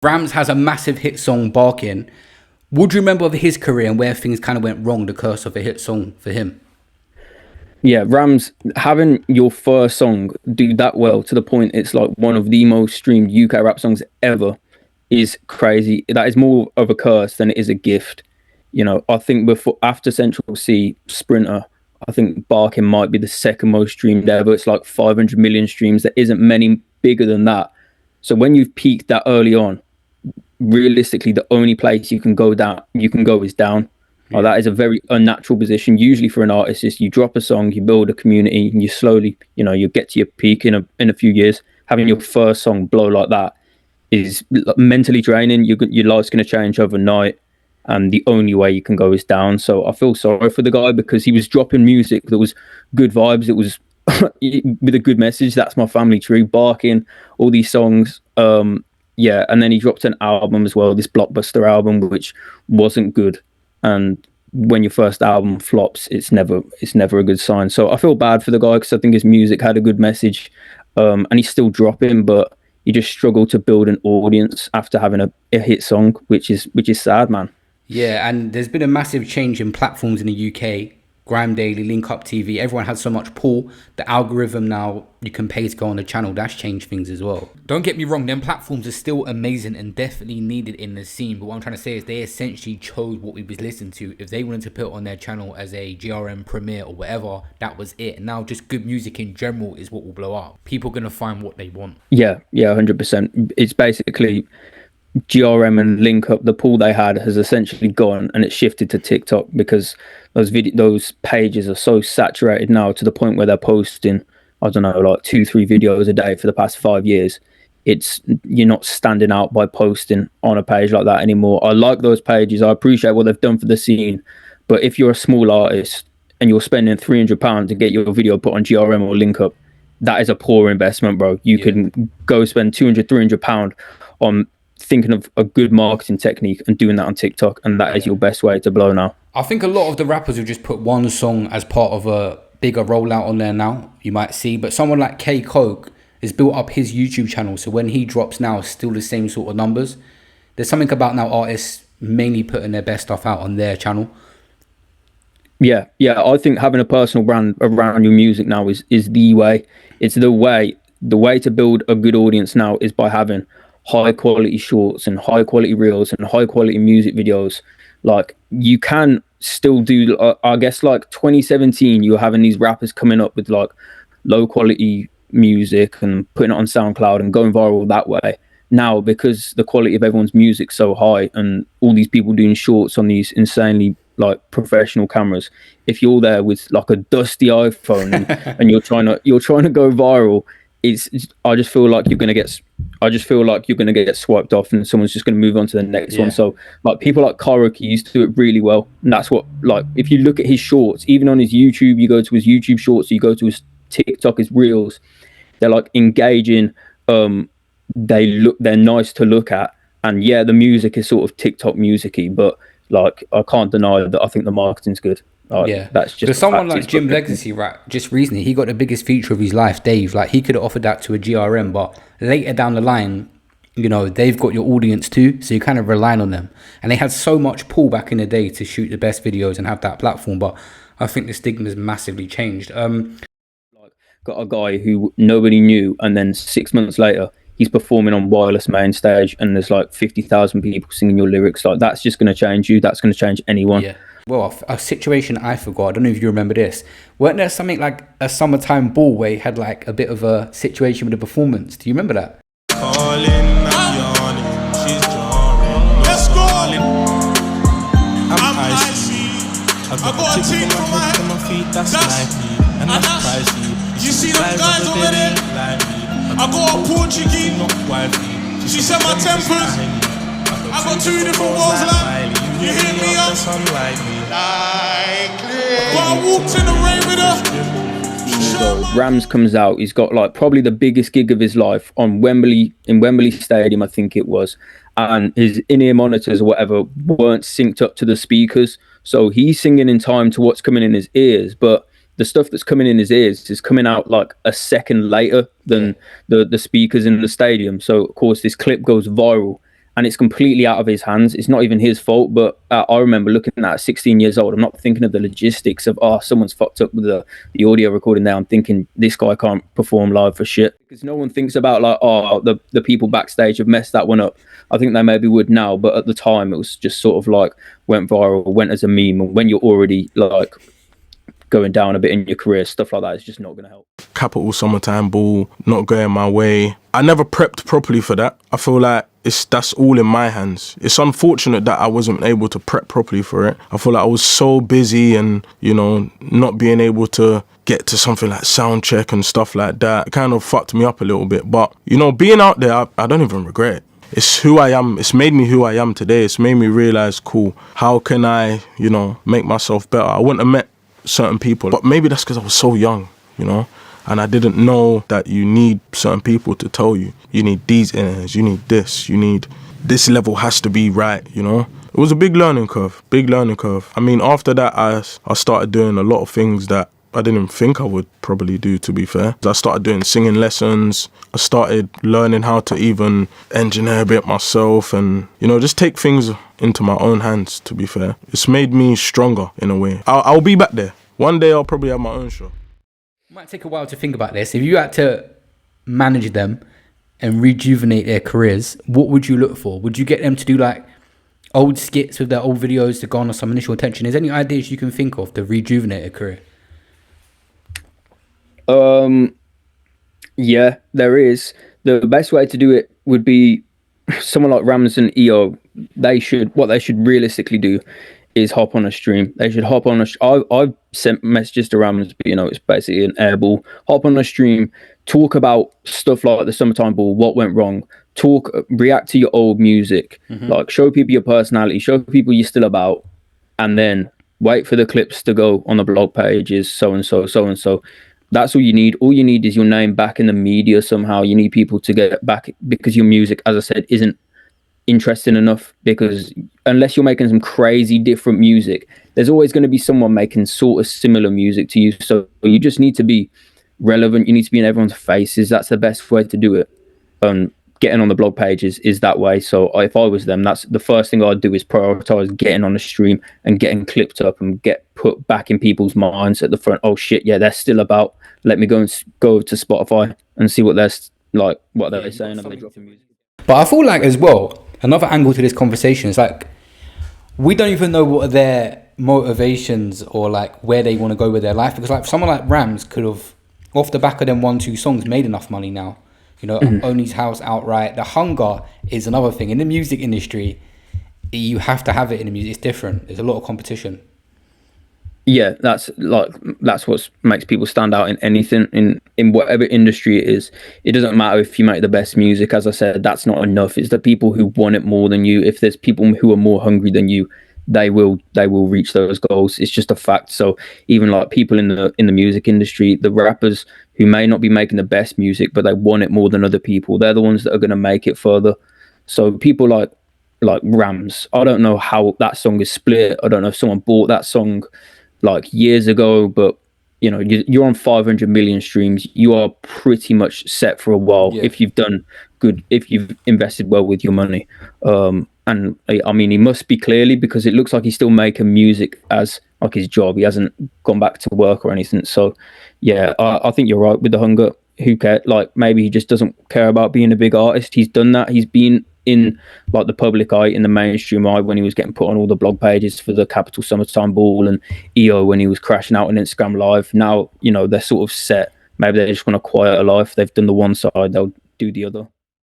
Ramz has a massive hit song, Barking. What do you remember of his career and where things kind of went wrong, the curse of a hit song for him? Yeah, Ramz having your first song do that well to the point it's like one of the most streamed UK rap songs ever is crazy. That is more of a curse than it is a gift. I think before after Central C Sprinter, I think Barking might be the second most streamed ever. It's like 500 million streams. There isn't many bigger than that. So when you've peaked that early on, realistically, the only place you can go is down. Like, Yeah. that is a very unnatural position. Usually for an artist, is you drop a song, you build a community, and you slowly, you get to your peak in a few years. Having your first song blow like that is mentally draining. Your life's going to change overnight, and the only way you can go is down. So I feel sorry for the guy because he was dropping music that was good vibes. It was with a good message. That's my family tree. Barking, all these songs. Yeah, and then he dropped an album as well, this blockbuster album, which wasn't good. And when your first album flops, it's never a good sign. So I feel bad for the guy because I think his music had a good message, and he's still dropping, but he just struggled to build an audience after having a hit song, which is sad, man. Yeah, and there's been a massive change in platforms in the UK. Grime Daily, Link Up TV, everyone had so much pull. The algorithm now, you can pay to go on the channel. That's changed things as well. Don't get me wrong, them platforms are still amazing and definitely needed in the scene. But what I'm trying to say is they essentially chose what we was listening to. If they wanted to put it on their channel as a GRM premiere or whatever, that was it. And now just good music in general is what will blow up. People are going to find what they want. Yeah, 100%. It's basically GRM and Link Up. The pool they had has essentially gone, and it's shifted to TikTok because those pages are so saturated now to the point where they're posting, I don't know, like 2-3 videos a day for the past 5 years. You're not standing out by posting on a page like that anymore. I like those pages. I appreciate what they've done for the scene, but if you're a small artist and you're spending £300 to get your video put on GRM or Link Up, that is a poor investment, bro. You can go spend £200-300 on thinking of a good marketing technique and doing that on TikTok, and that is your best way to blow now. I think a lot of the rappers will just put one song as part of a bigger rollout on there now, you might see. But someone like K Coke has built up his YouTube channel, so when he drops now, it's still the same sort of numbers. There's something about now artists mainly putting their best stuff out on their channel. Yeah, I think having a personal brand around your music now is the way. It's the way to build a good audience now is by having high quality shorts and high quality reels and high quality music videos. Like, you can still do, I guess, like 2017, you were having these rappers coming up with like low quality music and putting it on SoundCloud and going viral that way. Now, because the quality of everyone's music's so high and all these people doing shorts on these insanely like professional cameras, if you're there with like a dusty iPhone and you're trying to go viral, I just feel like you're gonna get swiped off, and someone's just gonna move on to the next one. So like people like Karaoke used to do it really well, and that's what, like, if you look at his shorts, even on his YouTube, you go to his YouTube shorts, you go to his TikTok, his reels, they're like engaging. They're nice to look at, and yeah, the music is sort of TikTok musicy, but like I can't deny that I think the marketing's good. That's just because someone like Jim Legacy, right? Just recently, he got the biggest feature of his life, Dave. Like, he could have offered that to a GRM, but later down the line, they've got your audience too, so you're kind of relying on them. And they had so much pull back in the day to shoot the best videos and have that platform, but I think the stigma's massively changed. Got a guy who nobody knew, and then 6 months later, he's performing on Wireless main stage, and there's like 50,000 people singing your lyrics. Like, that's just going to change you. That's going to change anyone. Yeah. Well, a situation I forgot, I don't know if you remember this. Weren't there something like a Summertime Ball where he had like a bit of a situation with a performance? Do you remember that? Calling, I'm yawning, she's drawing. Let's go! I'm icy. I got a tick from my head to my feet, that's lively. And that's pricey. You see them guys over there? I got a Portuguese, not wifey. She said my tempers. I got 2 different walls like. You hit me up. But I walked in the rain with her. Ramz comes out. He's got like probably the biggest gig of his life on Wembley, in Wembley Stadium, I think it was. And his in-ear monitors or whatever weren't synced up to the speakers. So he's singing in time to what's coming in his ears. But the stuff that's coming in his ears is coming out like a second later than the speakers in the stadium. So, of course, this clip goes viral. and it's completely out of his hands. It's not even his fault, but I remember looking at 16 years old. I'm not thinking of the logistics of, someone's fucked up with the audio recording there. I'm thinking this guy can't perform live for shit, because no one thinks about like, the people backstage have messed that one up. I think they maybe would now, but at the time it was just sort of like went viral, went as a meme. And when you're already like going down a bit in your career, stuff like that is just not going to help. Capital Summertime Ball not going my way. I never prepped properly for that. I feel like that's all in my hands. It's unfortunate that I wasn't able to prep properly for it. I feel like I was so busy and, you know, not being able to get to something like sound check and stuff like that. It kind of fucked me up a little bit. But, you know, being out there, I don't even regret it. It's who I am. It's made me who I am today. It's made me realize, cool, how can I, you know, make myself better? I wouldn't have met certain people, but maybe that's because I was so young, you know, and I didn't know that you need certain people to tell you, you need these inners, you need this level has to be right, you know. It was a big learning curve. I mean, after that, I started doing a lot of things that I didn't think I would probably do, to be fair. I started doing singing lessons. I started learning how to even engineer a bit myself and, you know, just take things into my own hands, to be fair. It's made me stronger in a way. I'll be back there. One day I'll probably have my own show. It might take a while to think about this. If you had to manage them and rejuvenate their careers, what would you look for? Would you get them to do like old skits with their old videos to garner some initial attention? Is there any ideas you can think of to rejuvenate a career? Yeah, there is. The best way to do it would be someone like Ramz and EO. What they should realistically do is hop on a stream. They should hop on I've sent messages to Ramz, but you know, it's basically an airball. Hop on a stream, talk about stuff like the Summertime Ball, what went wrong, react to your old music, like show people your personality, show people you're still about, and then wait for the clips to go on the blog pages, so and so. That's all you need. All you need is your name back in the media somehow. You need people to get back, because your music, as I said, isn't interesting enough, because unless you're making some crazy different music, there's always going to be someone making sort of similar music to you. So you just need to be relevant. You need to be in everyone's faces. That's the best way to do it. Getting on the blog pages is that way. So if I was them, that's the first thing I'd do, is prioritize getting on the stream and getting clipped up and get put back in people's minds at the front. Oh shit, yeah, they're still about. Let me go to Spotify and see what they're like, what they're saying. And they dropping music. But I feel like as well, another angle to this conversation is like, we don't even know what their motivations or like where they want to go with their life, because like someone like Ramz could have, off the back of them 1-2 songs, made enough money now. You know, own his house outright. The hunger is another thing. In the music industry, you have to have it in the music. It's different. There's a lot of competition. Yeah, that's what makes people stand out in anything, in whatever industry it is. It doesn't matter if you make the best music. As I said, that's not enough. It's the people who want it more than you. If there's people who are more hungry than you, they will reach those goals. It's just a fact. So even like people in the music industry, the rappers who may not be making the best music, but they want it more than other people, they're the ones that are going to make it further. So people like Ramz, I don't know how that song is split. I don't know if someone bought that song like years ago, but you know, you're on 500 million streams. You are pretty much set for a while. Yeah. If you've done good, if you've invested well with your money. And I mean, he must be, clearly, because it looks like he's still making music as like his job. He hasn't gone back to work or anything. So yeah, I think you're right with the hunger. Who cares? Like, maybe he just doesn't care about being a big artist. He's done that. He's been in like the public eye, in the mainstream eye, when he was getting put on all the blog pages for the Capital Summertime Ball, and EO when he was crashing out on Instagram Live. Now, you know, they're sort of set. Maybe they just want a quieter life. They've done the one side, they'll do the other.